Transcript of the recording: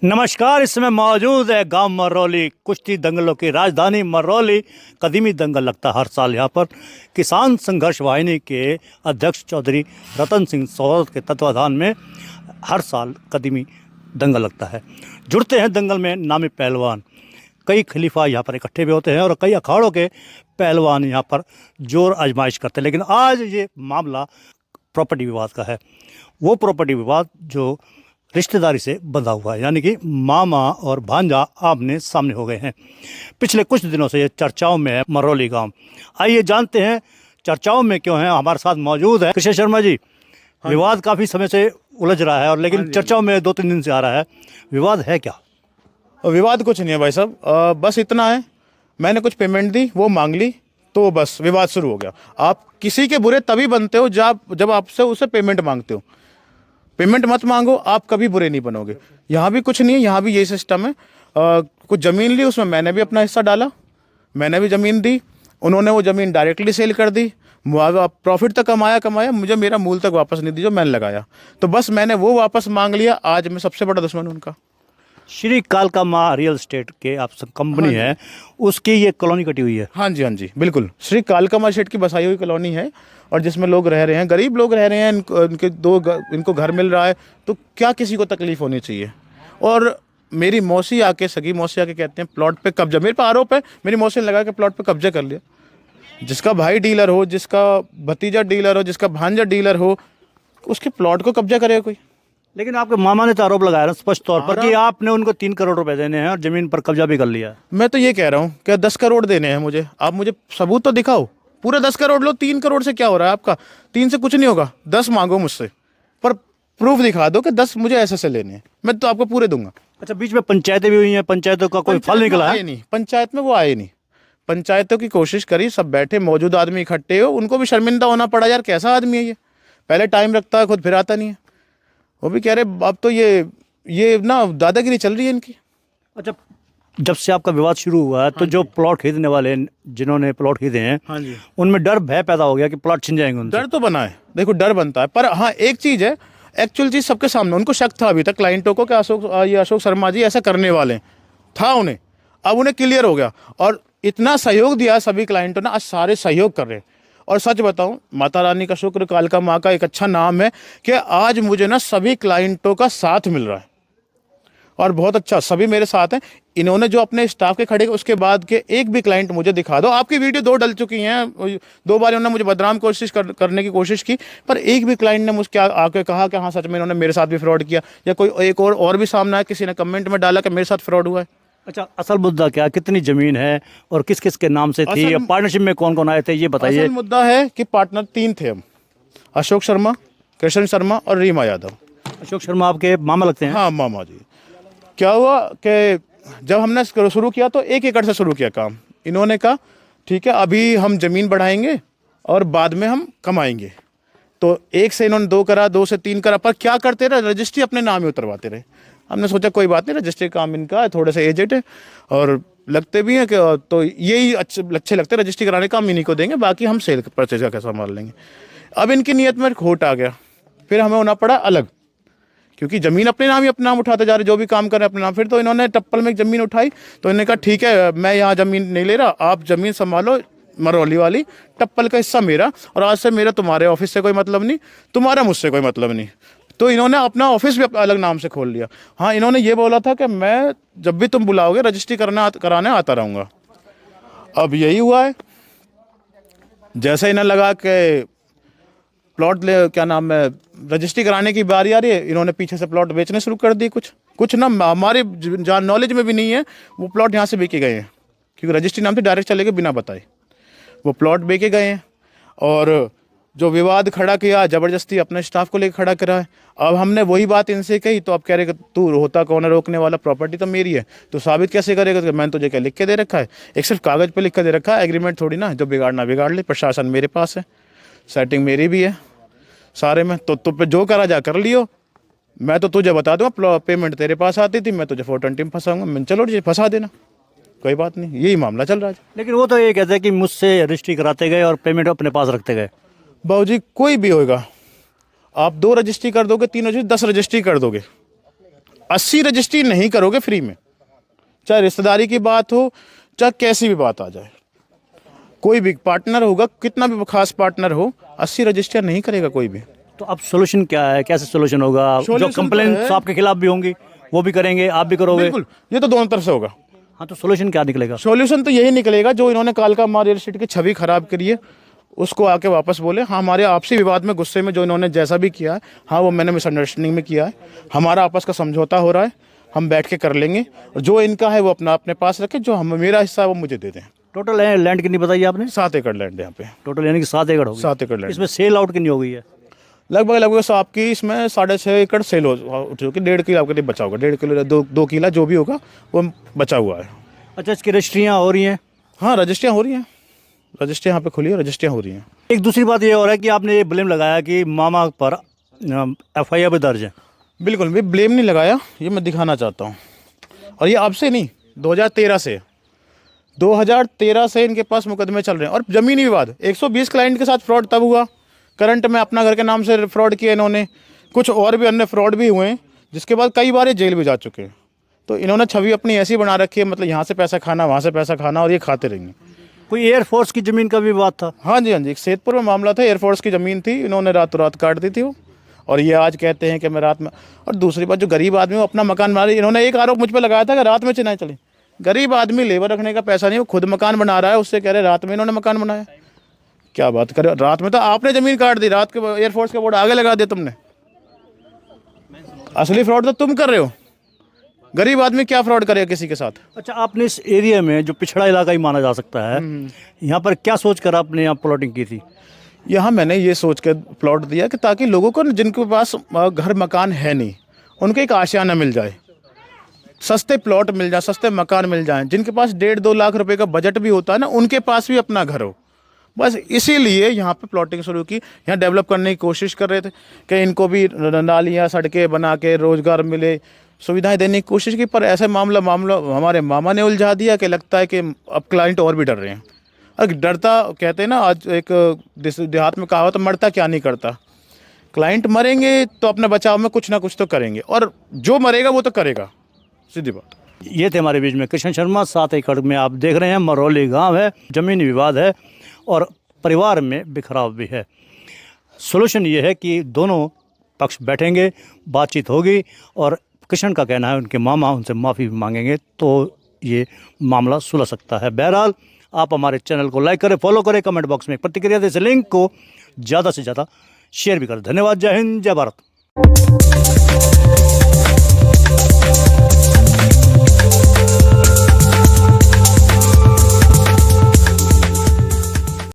नमस्कार। इस समय मौजूद है गांव मरौली, कुश्ती दंगलों की राजधानी मरौली। कदीमी दंगल लगता है हर साल यहाँ पर। किसान संघर्ष वाहिनी के अध्यक्ष चौधरी रतन सिंह सोहत के तत्वाधान में हर साल कदीमी दंगल लगता है। जुड़ते हैं दंगल में नामी पहलवान। कई खलीफा यहाँ पर इकट्ठे भी होते हैं और कई अखाड़ों के पहलवान यहाँ पर जोर आजमाइश करते हैं। लेकिन आज ये मामला प्रॉपर्टी विवाद का है। वो प्रॉपर्टी विवाद जो रिश्तेदारी से बंधा हुआ है, यानी कि मामा और भांजा आमने सामने हो गए हैं। पिछले कुछ दिनों से ये चर्चाओं में है मरौली गांव। आइए जानते हैं चर्चाओं में क्यों है। हमारे साथ मौजूद है कृष्ण शर्मा जी। विवाद काफ़ी समय से उलझ रहा है और लेकिन चर्चाओं में 2-3 दिन से आ रहा है। विवाद है क्या? विवाद कुछ नहीं है भाई साहब, बस इतना है, मैंने कुछ पेमेंट दी, वो मांग ली, तो बस विवाद शुरू हो गया। आप किसी के बुरे तभी बनते हो जब आपसे उसे पेमेंट मांगते हो। पेमेंट मत मांगो, आप कभी बुरे नहीं बनोगे। यहाँ भी कुछ नहीं है, यहाँ भी यही सिस्टम है। कुछ ज़मीन ली, उसमें मैंने भी अपना हिस्सा डाला, मैंने भी ज़मीन दी, उन्होंने वो ज़मीन डायरेक्टली सेल कर दी। प्रॉफिट तक कमाया, मुझे मेरा मूल तक वापस नहीं दी जो मैंने लगाया। तो बस मैंने वो वापस मांग लिया। आज मैं सबसे बड़ा दुश्मन हूं उनका। श्री कालका माँ रियल एस्टेट के आप कंपनी है, उसकी ये कॉलोनी कटी हुई है। हाँ जी, बिल्कुल। श्री कालका शेठ की बसाई हुई कॉलोनी है और जिसमें लोग रह रहे हैं, गरीब लोग रह रहे हैं। इनको घर मिल रहा है, तो क्या किसी को तकलीफ होनी चाहिए। और मेरी मौसी आके, सगी मौसी आके कहते हैं प्लॉट पे कब्जा। मेरे पे आरोप है, मेरी मौसी ने लगा के प्लॉट पे कब्जा कर लिया। जिसका भाई डीलर हो, जिसका भतीजा डीलर हो, जिसका भांजा डीलर हो, उसके प्लॉट को कब्जा करेगा कोई? लेकिन आपके मामा ने तो आरोप लगाया ना स्पष्ट तौर पर कि आपने उनको 3 करोड़ रुपए देने हैं और जमीन पर कब्जा भी कर लिया। मैं तो ये कह रहा हूँ कि 10 करोड़ देने हैं मुझे। आप मुझे सबूत तो दिखाओ। पूरे 10 करोड़ लो, 3 करोड़ से क्या हो रहा है आपका? 3 से कुछ नहीं होगा, 10 मांगो मुझसे, पर प्रूफ दिखा दो कि 10 मुझे ऐसे से लेने हैं, मैं तो आपको पूरे दूंगा। अच्छा, बीच में पंचायतें भी हुई हैं, पंचायतों का कोई फल निकला है? नहीं, पंचायत में वो आए नहीं। पंचायतों की कोशिश करी, सब बैठे मौजूद आदमी इकट्ठे हो, उनको भी शर्मिंदा होना पड़ा। यार कैसा आदमी है ये, पहले टाइम रखता है, खुद फिर आता नहीं है। वो भी कह रहे अब तो ये ना दादागिरी चल रही है इनकी। अच्छा, जब से आपका विवाद शुरू हुआ है तो जो प्लॉट खरीदने वाले जिन्होंने प्लॉट खरीदे हैं, हाँ जी, उनमें डर भय पैदा हो गया कि प्लॉट छिन जाएंगे उनसे। डर तो बना है, देखो डर बनता है। पर हाँ, एक चीज़ है, एक्चुअल चीज़ सबके सामने। उनको शक था अभी तक क्लाइंटों को कि अशोक शर्मा जी ऐसा करने वाले था उन्हें। अब उन्हें क्लियर हो गया और इतना सहयोग दिया सभी क्लाइंटों ने, आज सारे सहयोग कर रहे हैं। और सच बताऊं, माता रानी का शुक्र, कालका माँ का एक अच्छा नाम है कि आज मुझे ना सभी क्लाइंटों का साथ मिल रहा है और बहुत अच्छा, सभी मेरे साथ हैं। इन्होंने जो अपने स्टाफ के खड़े, उसके बाद के एक भी क्लाइंट मुझे दिखा दो। आपकी वीडियो 2 डल चुकी हैं, 2 बार उन्होंने मुझे बदनाम करने की कोशिश की, पर एक भी क्लाइंट ने मुझे आके कहा कि हाँ सच में इन्होंने मेरे साथ भी फ्रॉड किया, या कोई एक और भी सामने आया, किसी ने कमेंट में डाला कि मेरे साथ फ्रॉड हुआ है। अच्छा, असल मुद्दा क्या, कितनी जमीन है और किस किस के नाम से थी, पार्टनरशिप में कौन कौन आए थे, ये बताइए। असल मुद्दा है कि पार्टनर 3 थे हम, अशोक शर्मा, कृष्ण शर्मा और रीमा यादव। अशोक शर्मा आपके मामा लगते हैं? हाँ, मामा जी। क्या हुआ कि जब हमने शुरू किया तो 1 एकड़ से शुरू किया काम। इन्होंने कहा ठीक है, अभी हम ज़मीन बढ़ाएंगे और बाद में हम कमाएंगे। तो 1 से इन्होंने 2 करा, 2 से 3 करा, पर क्या करते रहे, रजिस्ट्री अपने नाम ही उतरवाते रहे। हमने सोचा कोई बात नहीं, रजिस्ट्री काम इनका है, थोड़े से एजेड है और लगते भी हैं कि, तो यही अच्छे लगते, रजिस्ट्री कराने का हम इन्हीं को देंगे, बाकी हम सेल परचेज का कैसा संभाल लेंगे। अब इनकी नीयत में खोट आ गया, फिर हमें होना पड़ा अलग, क्योंकि ज़मीन अपने नाम ही अपने नाम उठाते जा रहे, जो भी काम कर रहे अपने नाम। फिर तो इन्होंने टप्पल में एक ज़मीन उठाई, तो इन्होंने कहा ठीक है, मैं यहाँ ज़मीन नहीं ले रहा, आप ज़मीन संभालो, मरौली वाली टप्पल का हिस्सा मेरा, और आज से मेरा तुम्हारे ऑफिस से कोई मतलब नहीं, तुम्हारा मुझसे कोई मतलब नहीं। तो इन्होंने अपना ऑफिस भी अलग नाम से खोल लिया। हाँ, इन्होंने ये बोला था कि मैं जब भी तुम बुलाओगे रजिस्ट्री कराने आता रहूँगा। अब यही हुआ है, जैसे इन्हें लगा कि प्लॉट क्या नाम है, रजिस्ट्री कराने की बारी आ रही है, इन्होंने पीछे से प्लॉट बेचने शुरू कर दिए। कुछ ना हमारे जान नॉलेज में भी नहीं है, वो प्लॉट यहाँ से बेचे गए हैं, क्योंकि रजिस्ट्री नाम से डायरेक्ट चले गए बिना बताए, वो प्लॉट बेचे गए हैं। और जो विवाद खड़ा किया, ज़बरदस्ती अपने स्टाफ को लेकर खड़ा करा है। अब हमने वही बात इनसे कही, तो अब कह रहे कि तू होता कौन है रोकने वाला, प्रॉपर्टी तो मेरी है, तो साबित कैसे करेगा कि मैंने तुझे क्या लिख के दे रखा है? एक सिर्फ कागज़ पे लिख के दे रखा है, एग्रीमेंट थोड़ी ना, जो बिगाड़ना बिगाड़ ले। प्रशासन मेरे पास है, सेटिंग मेरी भी है सारे में, तो तुम पे जो करा जा कर लियो, मैं तो तुझे बता दूंगा, पेमेंट तेरे पास आती थी, मैं तुझे 420 में फंसाऊंगा। मैं चलो जी फंसा देना, कोई बात नहीं, यही मामला चल रहा है। लेकिन वो तो ये कहते हैं कि मुझसे रजिस्ट्री कराते गए और पेमेंट अपने पास रखते गए। बाबूजी कोई भी होगा, आप 2 रजिस्ट्री कर दोगे, 3 रजिस्ट्री, 10 रजिस्ट्री कर दोगे, 80 रजिस्ट्री नहीं करोगे फ्री में, चाहे रिश्तेदारी की बात हो, चाहे कैसी भी बात आ जाए, कोई भी पार्टनर होगा, कितना भी खास पार्टनर हो, 80 रजिस्ट्रियाँ नहीं करेगा कोई भी। तो अब सोल्यूशन क्या है, कैसे सोल्यूशन होगा? जो Solution तो कंप्लेंट है- आपके खिलाफ भी होंगी वो भी करेंगे, आप भी करोगे। बिल्कुल, ये तो दोनों तरफ से होगा। हाँ, तो सोल्यूशन क्या निकलेगा? सॉल्यूशन तो यही निकलेगा, जो इन्होंने कालका मार रियल एस्टेट की छवि खराब करी है उसको आके वापस बोले। हाँ, हमारे आपसी विवाद में, गुस्से में जो इन्होंने जैसा भी किया है, हाँ वो मैंने मिसअंडरस्टैंडिंग में किया है, हमारा आपस का समझौता हो रहा है, हम बैठ के कर लेंगे, और जो इनका है वो अपना अपने पास रखे, जो हम मेरा हिस्सा है वो मुझे दे दें। टोटल लैंड कितनी बताई आपने? 7 एकड़ लैंड है यहाँ पे, टोटल यानी कि 7 एकड़ होगी। 7 एकड़ लैंड। इसमें सेल आउट कितनी हो गई है? लगभग आपकी इसमें 6.5 एकड़ सेल हो चुकी, 1.5 किलो आपके लिए बचा होगा, 1.5 किलो 2 किला जो भी होगा वो बचा हुआ है। अच्छा, इसकी रजिस्ट्रियाँ हो रही हैं? हाँ, रजिस्ट्रियाँ हो रही हैं, रजिस्ट्री यहाँ पे खुली है, रजिस्ट्रियाँ हो रही हैं। एक दूसरी बात ये हो रहा है कि आपने ये ब्लेम लगाया कि मामा पर FIR भी दर्ज है। बिल्कुल भी ब्लेम नहीं लगाया, ये मैं दिखाना चाहता हूँ, और ये अब से नहीं, 2013 से 2013 से इनके पास मुकदमे चल रहे हैं। और ज़मीनी विवाद 120 क्लाइंट के साथ फ्रॉड तब हुआ, करंट में अपना घर के नाम से फ्रॉड किया इन्होंने, कुछ और भी अन्य फ्रॉड भी हुए हैं, जिसके बाद कई बार ये जेल भी जा चुके हैं। तो इन्होंने छवि अपनी ऐसी बना रखी है, मतलब यहाँ से पैसा खाना, वहाँ से पैसा खाना, और ये खाते रहेंगे। कोई एयरफोर्स की ज़मीन का भी विवाद था? हाँ जी, हाँ जी, एक सैदपुर में मामला था, एयरफोर्स की ज़मीन थी, इन्होंने रातों रात काट दी थी वो, और ये आज कहते हैं कि मैं रात में। और दूसरी बात, जो गरीब आदमी वो अपना मकान बना रहे, इन्होंने एक आरोप मुझ पर लगाया था कि रात में चलाएं चले। गरीब आदमी, लेबर रखने का पैसा नहीं, वो खुद मकान बना रहा है, उससे कह रहे रात में इन्होंने मकान बनाया। क्या बात करे, रात में तो आपने ज़मीन काट दी, रात के एयरफोर्स का बोर्ड आगे लगा दिया तुमने। असली फ्रॉड तो तुम कर रहे हो, गरीब आदमी क्या फ्रॉड करेगा किसी के साथ। अच्छा, आपने इस एरिया में जो पिछड़ा इलाका ही माना जा सकता है, यहाँ पर क्या सोच कर आपने यहाँ प्लॉटिंग की थी? यहाँ मैंने ये सोच के प्लॉट दिया कि ताकि लोगों को, जिनके पास घर मकान है नहीं, उनको एक आशियाना मिल जाए, सस्ते प्लॉट मिल जाए, सस्ते मकान मिल जाएं। जिनके पास 1.5-2 लाख रुपए का बजट भी होता है ना, उनके पास भी अपना घर हो। बस इसीलिए यहाँ पे प्लॉटिंग शुरू की, यहाँ डेवलप करने की कोशिश कर रहे थे कि इनको भी नालियाँ, सड़कें बना के रोज़गार मिले, सुविधाएं देने की कोशिश की। पर ऐसे मामला हमारे मामा ने उलझा दिया कि लगता है कि अब क्लाइंट और भी डर रहे हैं। और डरता, कहते हैं ना, आज एक देहात में कहावत, मरता क्या नहीं करता। क्लाइंट मरेंगे तो अपने बचाव में कुछ ना कुछ तो करेंगे, और जो मरेगा वो तो करेगा, सीधी बात। ये थे हमारे बीच में कृष्ण शर्मा। 7 एकड़ में आप देख रहे हैं मरौली गांव है, ज़मीनी विवाद है और परिवार में बिखराव भी है। सोल्यूशन ये है कि दोनों पक्ष बैठेंगे, बातचीत होगी, और कृष्ण का कहना है उनके मामा उनसे माफ़ी मांगेंगे तो ये मामला सुलझ सकता है। बहरहाल, आप हमारे चैनल को लाइक करें, फॉलो करें, कमेंट बॉक्स में प्रतिक्रिया दें, इस लिंक को ज़्यादा से ज़्यादा शेयर भी करें। धन्यवाद। जय हिंद, जय भारत।